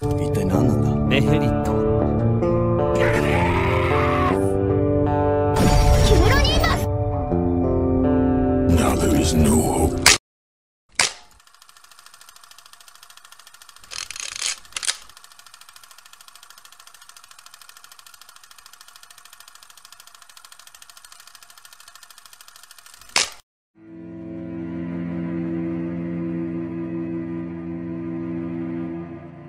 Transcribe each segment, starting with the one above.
一体何なんだ。ネヘリット。キムロニーマス。 Now there is no hope.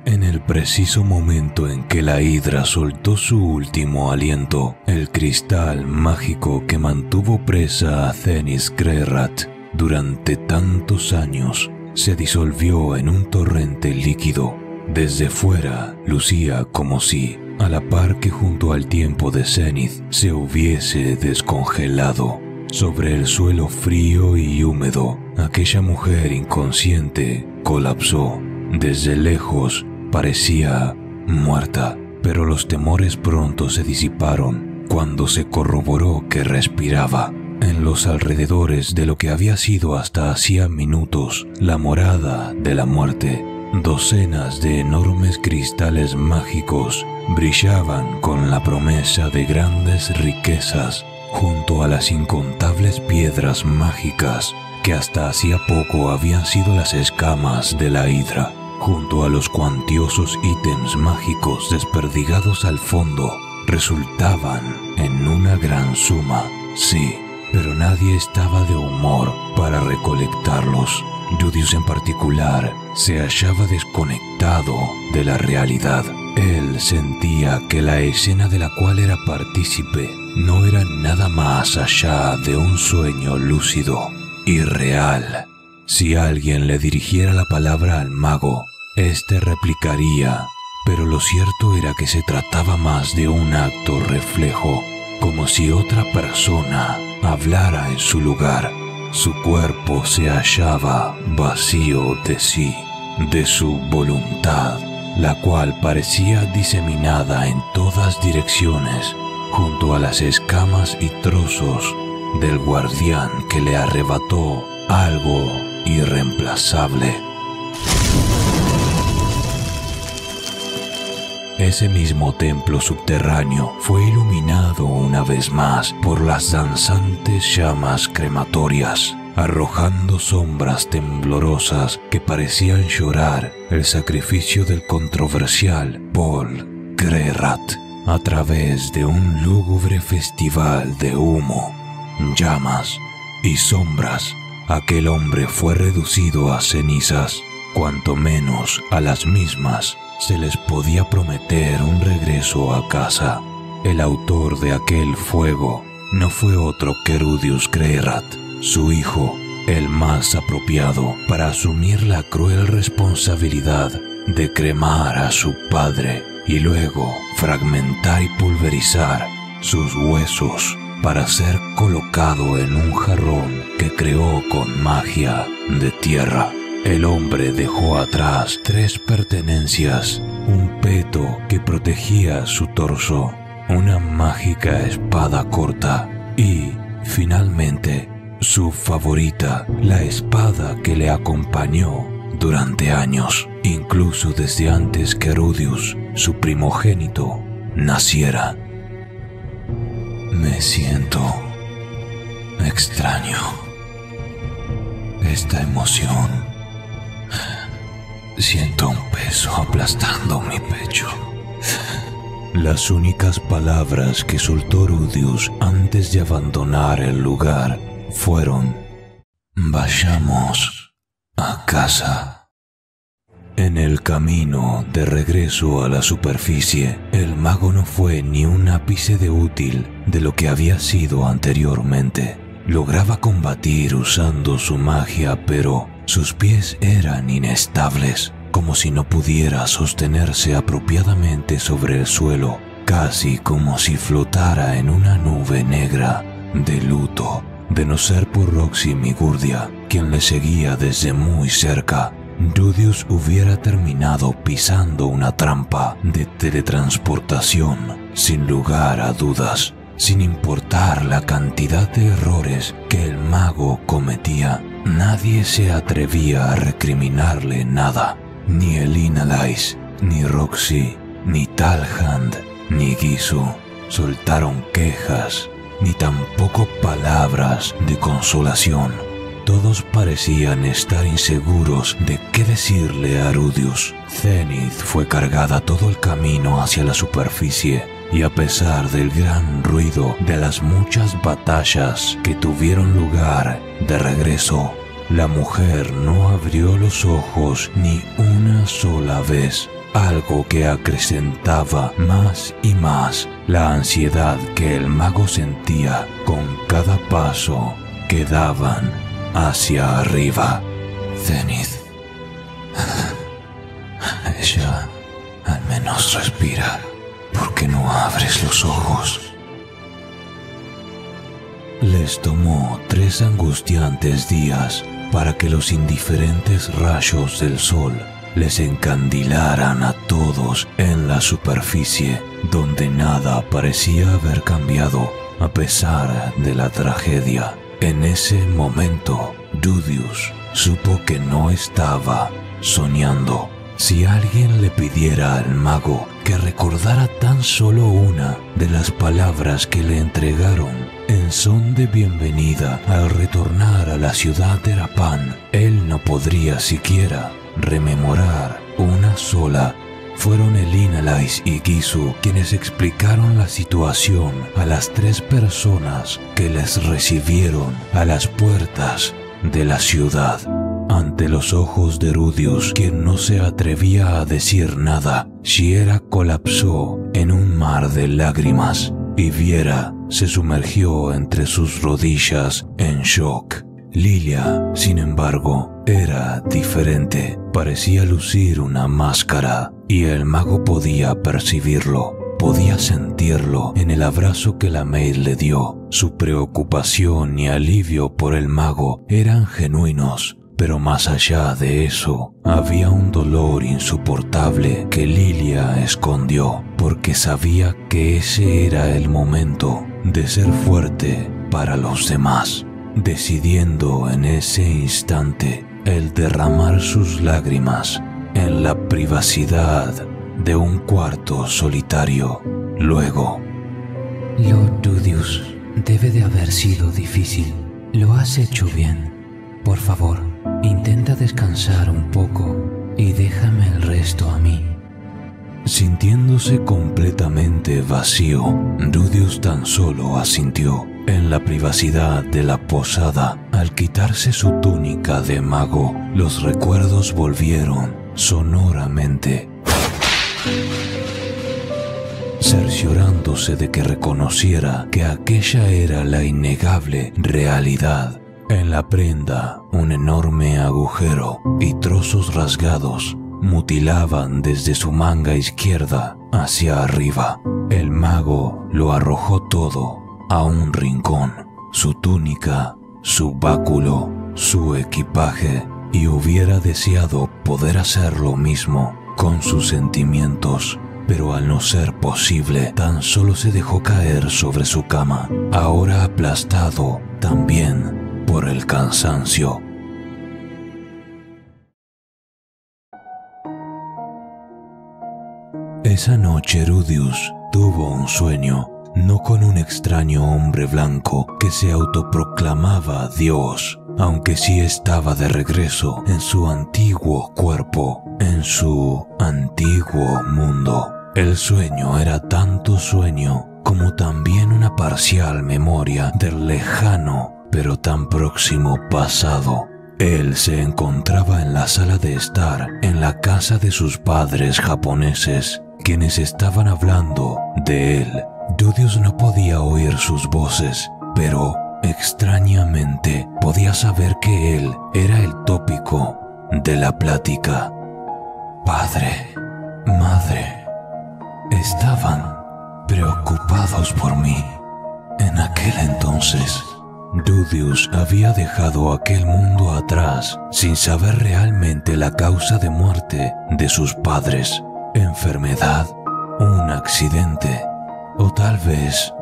En el preciso momento en que la Hidra soltó su último aliento, el cristal mágico que mantuvo presa a Zenith Greyrat durante tantos años se disolvió en un torrente líquido. Desde fuera lucía como si, a la par que junto al tiempo de Zenith, se hubiese descongelado. Sobre el suelo frío y húmedo, aquella mujer inconsciente colapsó. Desde lejos parecía muerta, pero los temores pronto se disiparon cuando se corroboró que respiraba. En los alrededores de lo que había sido hasta hacía minutos la morada de la muerte, docenas de enormes cristales mágicos brillaban con la promesa de grandes riquezas junto a las incontables piedras mágicas que hasta hacía poco habían sido las escamas de la Hidra. Junto a los cuantiosos ítems mágicos desperdigados al fondo, resultaban en una gran suma, sí, pero nadie estaba de humor para recolectarlos. Rudius en particular se hallaba desconectado de la realidad. Él sentía que la escena de la cual era partícipe no era nada más allá de un sueño lúcido y real. Si alguien le dirigiera la palabra al mago, éste replicaría, pero lo cierto era que se trataba más de un acto reflejo, como si otra persona hablara en su lugar. Su cuerpo se hallaba vacío de sí, de su voluntad, la cual parecía diseminada en todas direcciones, junto a las escamas y trozos del guardián que le arrebató algo irreemplazable. Ese mismo templo subterráneo fue iluminado una vez más por las danzantes llamas crematorias, arrojando sombras temblorosas que parecían llorar el sacrificio del controversial Paul Greyrat a través de un lúgubre festival de humo, llamas y sombras. Aquel hombre fue reducido a cenizas, cuanto menos a las mismas se les podía prometer un regreso a casa. El autor de aquel fuego no fue otro que Rudius Greyrat, su hijo, el más apropiado para asumir la cruel responsabilidad de cremar a su padre y luego fragmentar y pulverizar sus huesos para ser colocado en un jarrón que creó con magia de tierra. El hombre dejó atrás 3 pertenencias, un peto que protegía su torso, una mágica espada corta y, finalmente, su favorita, la espada que le acompañó durante años, incluso desde antes que Rudius, su primogénito, naciera. Me siento extraño. Esta emoción. Siento un peso aplastando mi pecho. Las únicas palabras que soltó Rudius antes de abandonar el lugar fueron: vayamos a casa. En el camino de regreso a la superficie, el mago no fue ni un ápice de útil de lo que había sido anteriormente. Lograba combatir usando su magia, pero sus pies eran inestables, como si no pudiera sostenerse apropiadamente sobre el suelo, casi como si flotara en una nube negra de luto, de no ser por Roxy Migurdia, quien le seguía desde muy cerca. Rudius hubiera terminado pisando una trampa de teletransportación, sin lugar a dudas. Sin importar la cantidad de errores que el mago cometía, nadie se atrevía a recriminarle nada. Ni el Inalais, Ni Roxy, ni Talhand, ni Gisu soltaron quejas, ni tampoco palabras de consolación. Todos parecían estar inseguros de qué decirle a Rudius. Zenith fue cargada todo el camino hacia la superficie, y a pesar del gran ruido de las muchas batallas que tuvieron lugar de regreso, la mujer no abrió los ojos ni una sola vez, algo que acrecentaba más y más la ansiedad que el mago sentía con cada paso que daban hacia arriba. Zenith. Ella al menos respira. ¿Por qué no abres los ojos? Les tomó 3 angustiantes días para que los indiferentes rayos del sol les encandilaran a todos en la superficie, donde nada parecía haber cambiado a pesar de la tragedia. En ese momento, Rudius supo que no estaba soñando. Si alguien le pidiera al mago que recordara tan solo una de las palabras que le entregaron en son de bienvenida al retornar a la ciudad de Rapan, él no podría siquiera rememorar una sola. Fueron Elinalais y Gisu quienes explicaron la situación a las 3 personas que les recibieron a las puertas de la ciudad. Ante los ojos de Rudius, quien no se atrevía a decir nada, Shiera colapsó en un mar de lágrimas y Viera se sumergió entre sus rodillas en shock. Lilia, sin embargo, era diferente. Parecía lucir una máscara y el mago podía percibirlo. Podía sentirlo en el abrazo que la maid le dio. Su preocupación y alivio por el mago eran genuinos, pero más allá de eso, había un dolor insoportable que Lilia escondió, porque sabía que ese era el momento de ser fuerte para los demás, decidiendo en ese instante el derramar sus lágrimas en la privacidad de un cuarto solitario. Luego, Lord Rudius, debe de haber sido difícil. Lo has hecho bien. Por favor, intenta descansar un poco y déjame el resto a mí. sintiéndose completamente vacío, Rudius tan solo asintió. En la privacidad de la posada, al quitarse su túnica de mago, los recuerdos volvieron sonoramente, cerciorándose de que reconociera que aquella era la innegable realidad. En la prenda, un enorme agujero y trozos rasgados mutilaban desde su manga izquierda hacia arriba. El mago lo arrojó todo a un rincón: su túnica, su báculo, su equipaje, y hubiera deseado poder hacer lo mismo con sus sentimientos, pero al no ser posible, tan solo se dejó caer sobre su cama, ahora aplastado también por el cansancio. Esa noche Rudius tuvo un sueño, no con un extraño hombre blanco que se autoproclamaba Dios, aunque sí estaba de regreso en su antiguo cuerpo, en su antiguo mundo. El sueño era tanto sueño como también una parcial memoria del lejano pero tan próximo pasado. Él se encontraba en la sala de estar en la casa de sus padres japoneses, quienes estaban hablando de él. Rudius no podía oír sus voces, pero extrañamente podía saber que él era el tópico de la plática. Padre, madre, estaban preocupados por mí. En aquel entonces, Rudius había dejado aquel mundo atrás sin saber realmente la causa de muerte de sus padres. Enfermedad, un accidente, o tal vez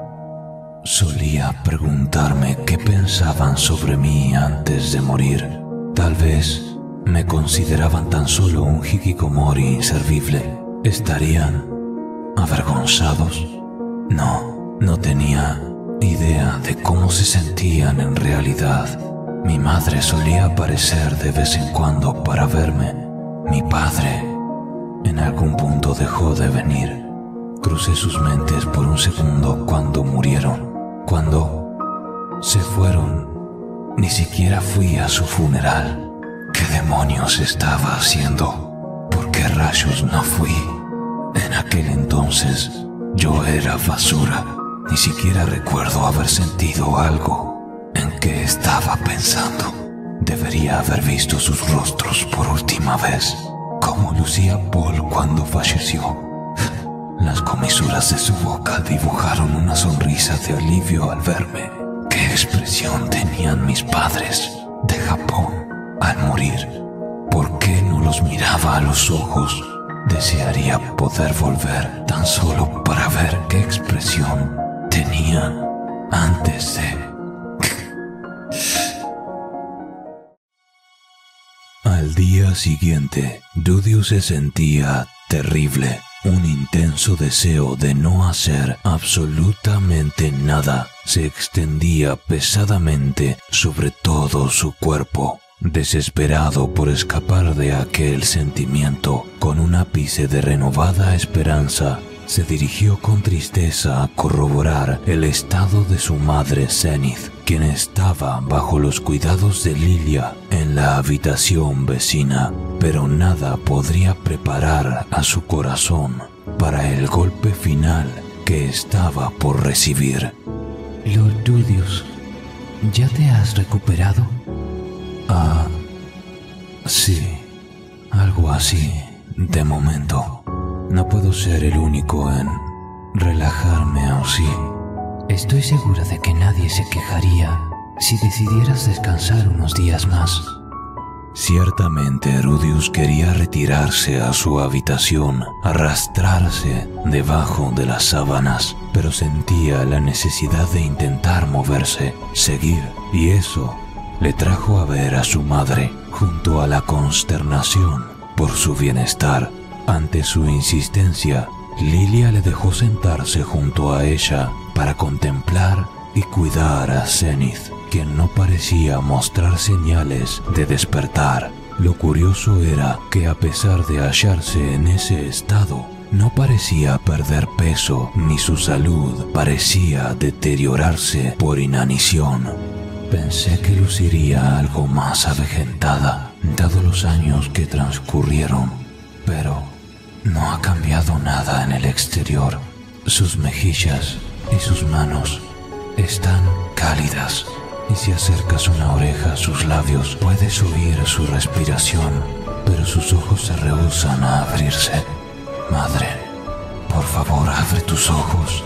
solía preguntarme qué pensaban sobre mí antes de morir. Tal vez me consideraban tan solo un hikikomori inservible. ¿Estarían avergonzados? No tenía idea de cómo se sentían en realidad. Mi madre solía aparecer de vez en cuando para verme. Mi padre en algún punto dejó de venir. Crucé sus mentes por un segundo cuando murieron. Cuando se fueron, ni siquiera fui a su funeral. ¿Qué demonios estaba haciendo? ¿Por qué rayos no fui? En aquel entonces yo era basura. Ni siquiera recuerdo haber sentido algo. ¿En qué estaba pensando? Debería haber visto sus rostros por última vez. ¿Cómo lucía Paul cuando falleció? Las comisuras de su boca dibujaron una sonrisa de alivio al verme. ¿Qué expresión tenían mis padres de Japón al morir? ¿Por qué no los miraba a los ojos? Desearía poder volver tan solo para ver qué expresión tenían antes de... Al día siguiente, Dudius se sentía terrible. Un intenso deseo de no hacer absolutamente nada se extendía pesadamente sobre todo su cuerpo. Desesperado por escapar de aquel sentimiento, con un ápice de renovada esperanza, se dirigió con tristeza a corroborar el estado de su madre Zenith, quien estaba bajo los cuidados de Lilia en la habitación vecina, pero nada podría preparar a su corazón para el golpe final que estaba por recibir. Lord Dudius, ¿ya te has recuperado? Sí, algo así, de momento. No puedo ser el único en relajarme así. Estoy segura de que nadie se quejaría si decidieras descansar unos días más. Ciertamente Rudius quería retirarse a su habitación, arrastrarse debajo de las sábanas, pero sentía la necesidad de intentar moverse, seguir, y eso le trajo a ver a su madre, junto a la consternación por su bienestar. Ante su insistencia, Lilia le dejó sentarse junto a ella para contemplar y cuidar a Zenith, quien no parecía mostrar señales de despertar. Lo curioso era que a pesar de hallarse en ese estado, no parecía perder peso ni su salud parecía deteriorarse por inanición. Pensé que luciría algo más avejentada, dado los años que transcurrieron, pero no ha cambiado nada en el exterior. Sus mejillas y sus manos están cálidas, y si acercas una oreja a sus labios puedes oír su respiración, pero sus ojos se rehúsan a abrirse. Madre, por favor, abre tus ojos.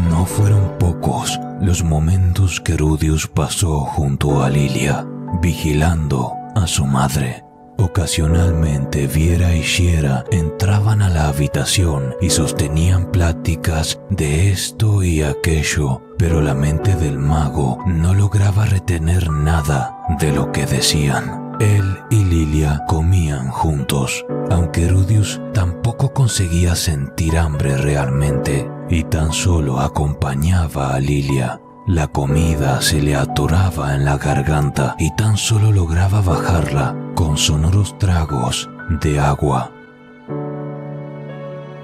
No fueron pocos los momentos que Rudius pasó junto a Lilia, vigilando a su madre. Ocasionalmente Viera y Shiera entraban a la habitación y sostenían pláticas de esto y aquello, pero la mente del mago no lograba retener nada de lo que decían. Él y Lilia comían juntos, aunque Rudius tampoco conseguía sentir hambre realmente y tan solo acompañaba a Lilia. La comida se le atoraba en la garganta y tan solo lograba bajarla con sonoros tragos de agua.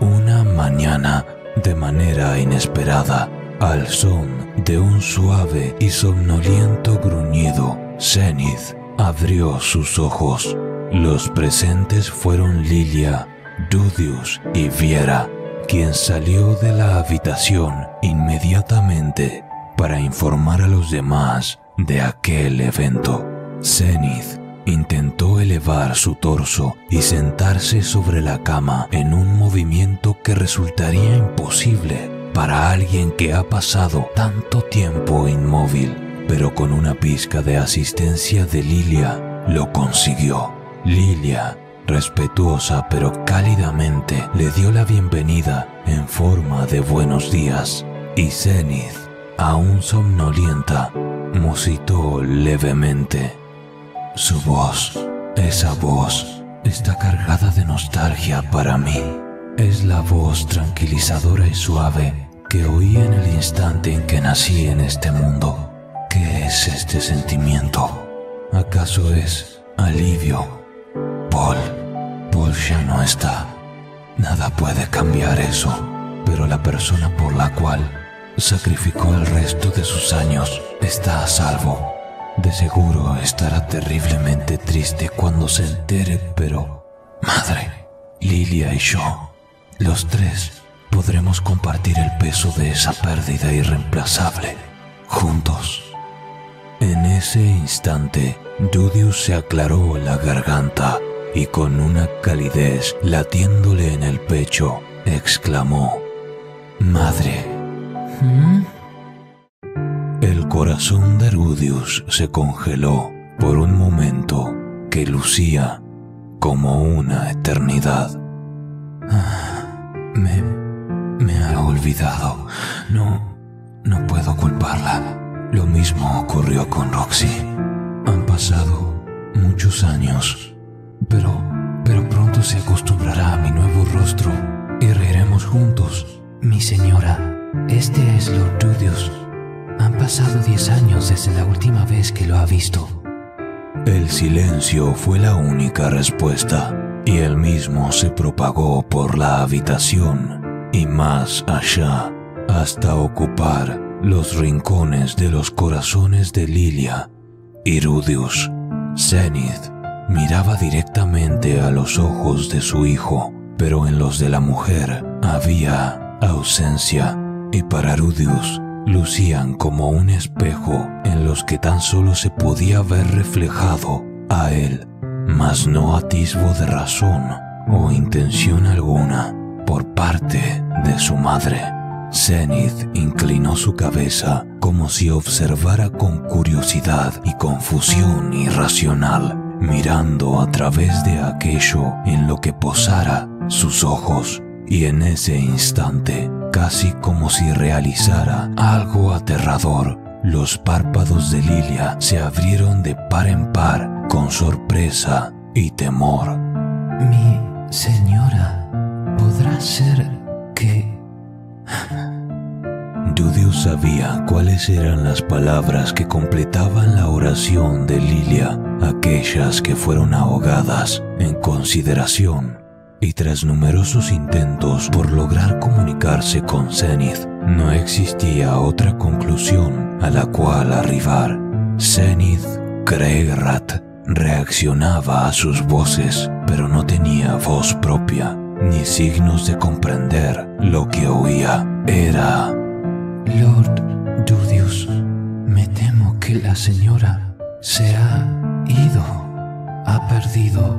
Una mañana, de manera inesperada, al son de un suave y somnoliento gruñido, Zenith abrió sus ojos. Los presentes fueron Lilia, Dudius y Viera, quien salió de la habitación inmediatamente para informar a los demás de aquel evento. Zenith intentó elevar su torso y sentarse sobre la cama en un movimiento que resultaría imposible para alguien que ha pasado tanto tiempo inmóvil, pero con una pizca de asistencia de Lilia lo consiguió. Lilia, respetuosa pero cálidamente, le dio la bienvenida en forma de buenos días, y Zenith, aún somnolienta, musitó levemente. Su voz, esa voz, está cargada de nostalgia para mí. Es la voz tranquilizadora y suave que oí en el instante en que nací en este mundo. ¿Qué es este sentimiento? ¿Acaso es alivio? Paul ya no está. Nada puede cambiar eso, pero la persona por la cual sacrificó el resto de sus años está a salvo. De seguro estará terriblemente triste cuando se entere, pero... Madre, Lilia y yo, los tres, podremos compartir el peso de esa pérdida irreemplazable, juntos. En ese instante, Dudius se aclaró la garganta y con una calidez latiéndole en el pecho, exclamó: «Madre». El corazón de Rudius se congeló por un momento que lucía como una eternidad. Me ha olvidado. No puedo culparla. Lo mismo ocurrió con Roxy. Han pasado muchos años, pero pronto se acostumbrará a mi nuevo rostro y reiremos juntos. Mi señora, este es Lord Dudius. Han pasado 10 años desde la última vez que lo ha visto. El silencio fue la única respuesta, y el mismo se propagó por la habitación y más allá, hasta ocupar los rincones de los corazones de Lilia y Rudius. Zenith miraba directamente a los ojos de su hijo, pero en los de la mujer había ausencia, y para Rudius lucían como un espejo en los que tan solo se podía ver reflejado a él, mas no atisbo de razón o intención alguna por parte de su madre. Zenith inclinó su cabeza como si observara con curiosidad y confusión irracional, mirando a través de aquello en lo que posara sus ojos, y en ese instante, casi como si realizara algo aterrador, los párpados de Lilia se abrieron de par en par con sorpresa y temor. Mi señora, ¿podrá ser que...? Dudius sabía cuáles eran las palabras que completaban la oración de Lilia, aquellas que fueron ahogadas en consideración, y tras numerosos intentos por lograr comunicarse con Zenith, no existía otra conclusión a la cual arribar. Zenith Crerat reaccionaba a sus voces, pero no tenía voz propia, ni signos de comprender lo que oía. Era: Lord Dudius, me temo que la señora se ha ido, ha perdido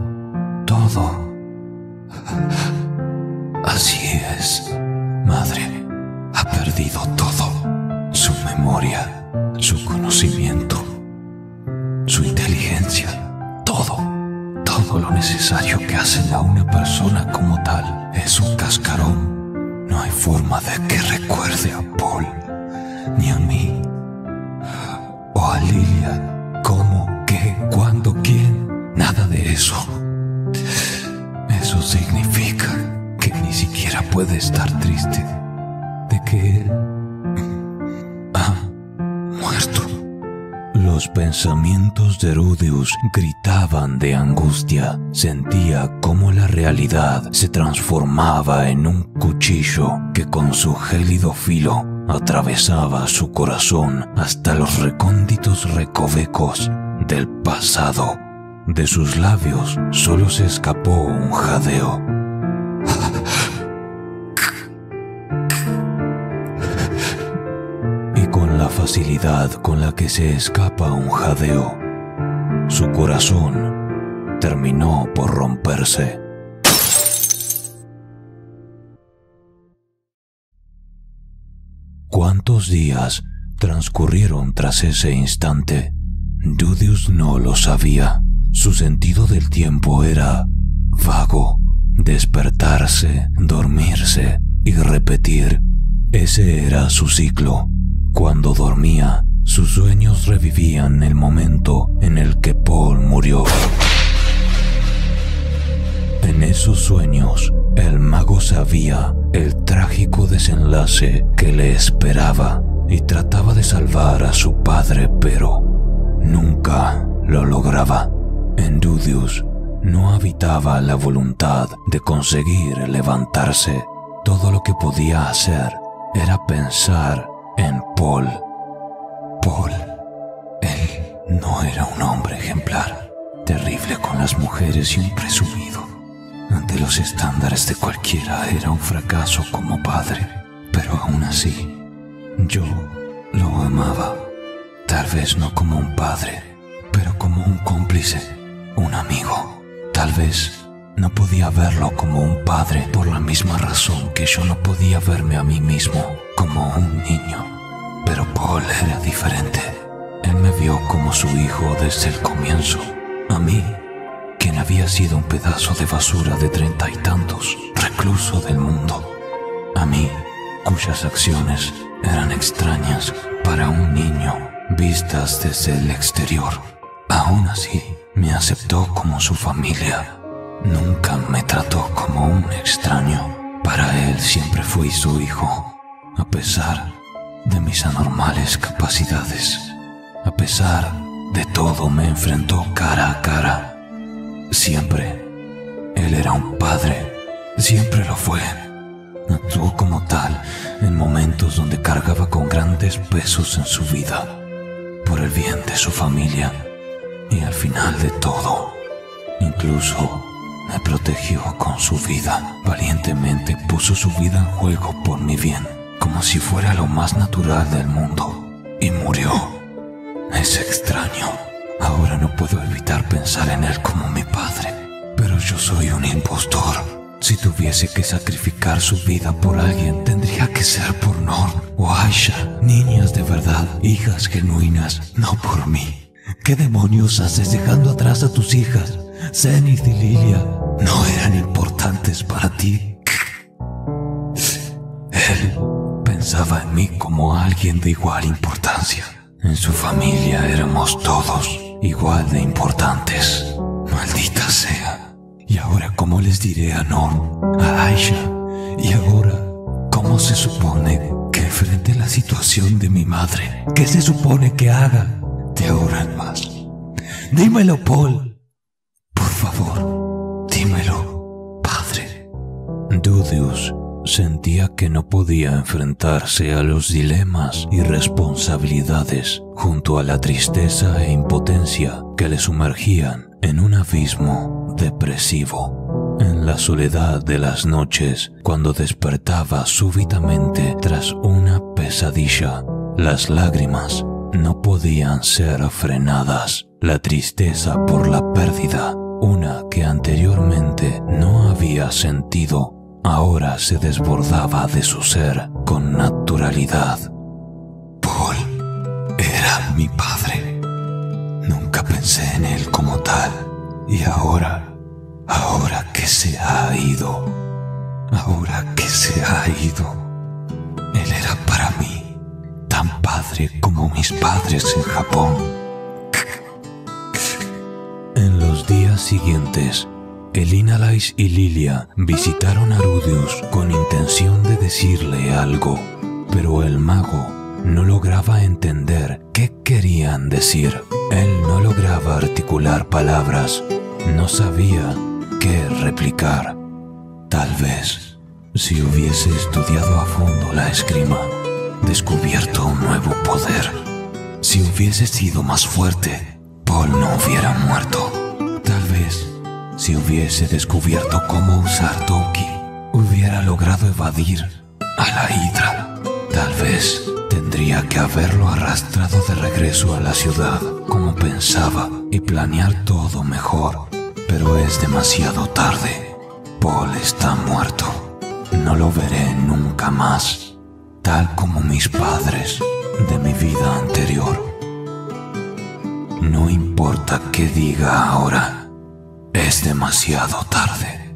todo. Así es, madre, ha perdido todo: su memoria, su conocimiento, su inteligencia, todo lo necesario que hace a una persona como tal. Es un cascarón. No hay forma de que recuerde a Paul, ni a mí, o a Lilia. ¿Cómo? ¿Qué? ¿Cuándo? ¿Quién? Nada de eso. Eso significa que ni siquiera puede estar triste de que él ha muerto. Los pensamientos de Rudius gritaban de angustia. Sentía cómo la realidad se transformaba en un cuchillo que con su gélido filo atravesaba su corazón hasta los recónditos recovecos del pasado. De sus labios solo se escapó un jadeo. Y con la facilidad con la que se escapa un jadeo, su corazón terminó por romperse. ¿Cuántos días transcurrieron tras ese instante? Dudius no lo sabía. Su sentido del tiempo era vago: despertarse, dormirse y repetir. Ese era su ciclo. Cuando dormía, sus sueños revivían el momento en el que Paul murió. En esos sueños, el mago sabía el trágico desenlace que le esperaba y trataba de salvar a su padre, pero nunca lo lograba. En Dudius no habitaba la voluntad de conseguir levantarse. Todo lo que podía hacer era pensar en Paul. Paul, él no era un hombre ejemplar, terrible con las mujeres y un presumido. Ante los estándares de cualquiera era un fracaso como padre, pero aún así, yo lo amaba. Tal vez no como un padre, pero como un cómplice, un amigo. Tal vez no podía verlo como un padre por la misma razón que yo no podía verme a mí mismo como un niño. Pero Paul era diferente. Él me vio como su hijo desde el comienzo. A mí, quien había sido un pedazo de basura de 30 y tantos, recluso del mundo. A mí, cuyas acciones eran extrañas para un niño vistas desde el exterior. Aún así, me aceptó como su familia. Nunca me trató como un extraño. Para él siempre fui su hijo, a pesar de mis anormales capacidades. A pesar de todo, me enfrentó cara a cara. Siempre. Él era un padre. Siempre lo fue. Actuó como tal en momentos donde cargaba con grandes pesos en su vida, por el bien de su familia. Y al final de todo, incluso me protegió con su vida. Valientemente puso su vida en juego por mi bien, como si fuera lo más natural del mundo. Y murió. Es extraño. Ahora no puedo evitar pensar en él como mi padre. Pero yo soy un impostor. Si tuviese que sacrificar su vida por alguien, tendría que ser por Norm o Aisha. Niñas de verdad, hijas genuinas, no por mí. ¿Qué demonios haces dejando atrás a tus hijas? Zenith y Lilia no eran importantes para ti. Él pensaba en mí como alguien de igual importancia. En su familia éramos todos igual de importantes. Maldita sea. Y ahora, ¿cómo les diré a Norm, a Aisha? Y ahora, ¿cómo se supone que enfrente la situación de mi madre? ¿Qué se supone que haga de ahora en más? Dímelo, Paul. Por favor, dímelo, padre. Dudius sentía que no podía enfrentarse a los dilemas y responsabilidades junto a la tristeza e impotencia que le sumergían en un abismo depresivo. En la soledad de las noches, cuando despertaba súbitamente tras una pesadilla, las lágrimas no podían ser frenadas. La tristeza por la pérdida, una que anteriormente no había sentido, ahora se desbordaba de su ser con naturalidad. Paul era mi padre. Nunca pensé en él como tal. Y ahora que se ha ido, él era para mí tan padre como mis padres en Japón. En los días siguientes, Elinalais y Lilia visitaron a Rudius con intención de decirle algo, pero el mago no lograba entender qué querían decir. Él no lograba articular palabras, no sabía qué replicar. Tal vez, si hubiese estudiado a fondo la esgrima, descubierto un nuevo poder, si hubiese sido más fuerte, Paul no hubiera muerto. Tal vez, si hubiese descubierto cómo usar Toki, hubiera logrado evadir a la Hidra. Tal vez tendría que haberlo arrastrado de regreso a la ciudad, como pensaba, y planear todo mejor. Pero es demasiado tarde. Paul está muerto. No lo veré nunca más, tal como mis padres de mi vida anterior. No importa qué diga ahora, es demasiado tarde.